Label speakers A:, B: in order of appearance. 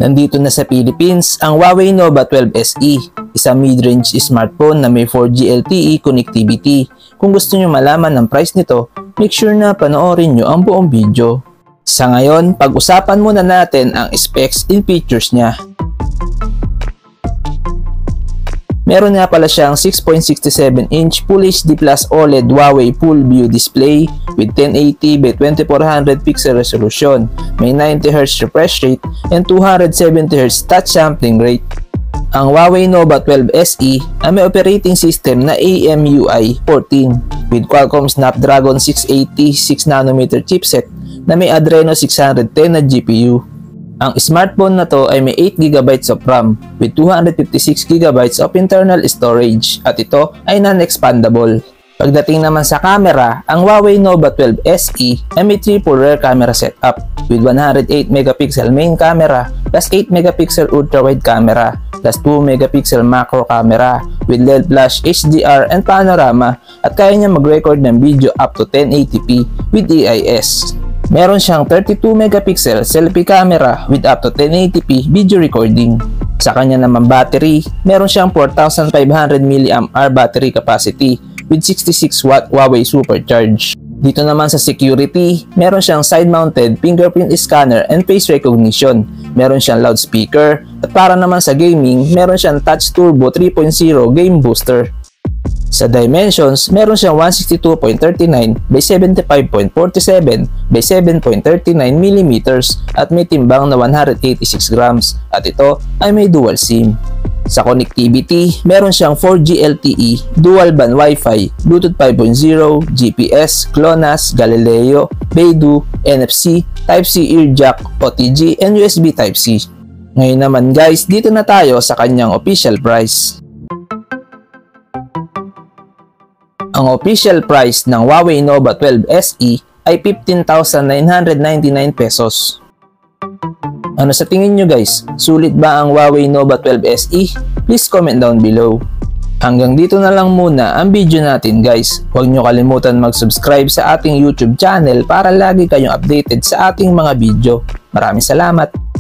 A: Nandito na sa Philippines ang Huawei Nova 12 SE, isang mid-range smartphone na may 4G LTE connectivity. Kung gusto nyo malaman ang price nito, make sure na panoorin nyo ang buong video. Sa ngayon, pag-usapan muna natin ang specs and features niya. Meron nga pala siyang 6.67-inch Full HD Plus OLED Huawei Full View display with 1080 by 2400 pixel resolution, may 90Hz refresh rate and 270Hz touch sampling rate. Ang Huawei Nova 12 SE ay may operating system na AMUI 14 with Qualcomm Snapdragon 680 6nm chipset na may Adreno 610 na GPU. Ang smartphone na to ay may 8GB of RAM with 256GB of internal storage at ito ay non-expandable. Pagdating naman sa camera, ang Huawei Nova 12 SE ay may triple rear camera setup with 108MP main camera plus 8MP ultra-wide camera plus 2MP macro camera with LED flash, HDR and panorama at kaya niya mag-record ng video up to 1080p with AIS. Meron siyang 32MP selfie camera with up to 1080p video recording. Sa kanya naman battery, meron siyang 4500mAh battery capacity with 66W Huawei Supercharge. Dito naman sa security, meron siyang side-mounted fingerprint scanner and face recognition. Meron siyang loudspeaker at para naman sa gaming, meron siyang Touch Turbo 3.0 Game Booster. Sa dimensions, meron siyang 162.39 by 75.47 by 7.39mm at may timbang na 186 grams at ito ay may dual SIM. Sa connectivity, meron siyang 4G LTE, dual band Wi-Fi, Bluetooth 5.0, GPS, GLONASS, Galileo, Beidou, NFC, Type-C ear jack, OTG, and USB Type-C. Ngayon naman guys, dito na tayo sa kanyang official price. Ang official price ng Huawei Nova 12 SE ay 15,999 pesos. Ano sa tingin nyo guys? Sulit ba ang Huawei Nova 12 SE? Please comment down below. Hanggang dito na lang muna ang video natin guys. Huwag nyo kalimutan mag-subscribe sa ating YouTube channel para lagi kayong updated sa ating mga video. Maraming salamat!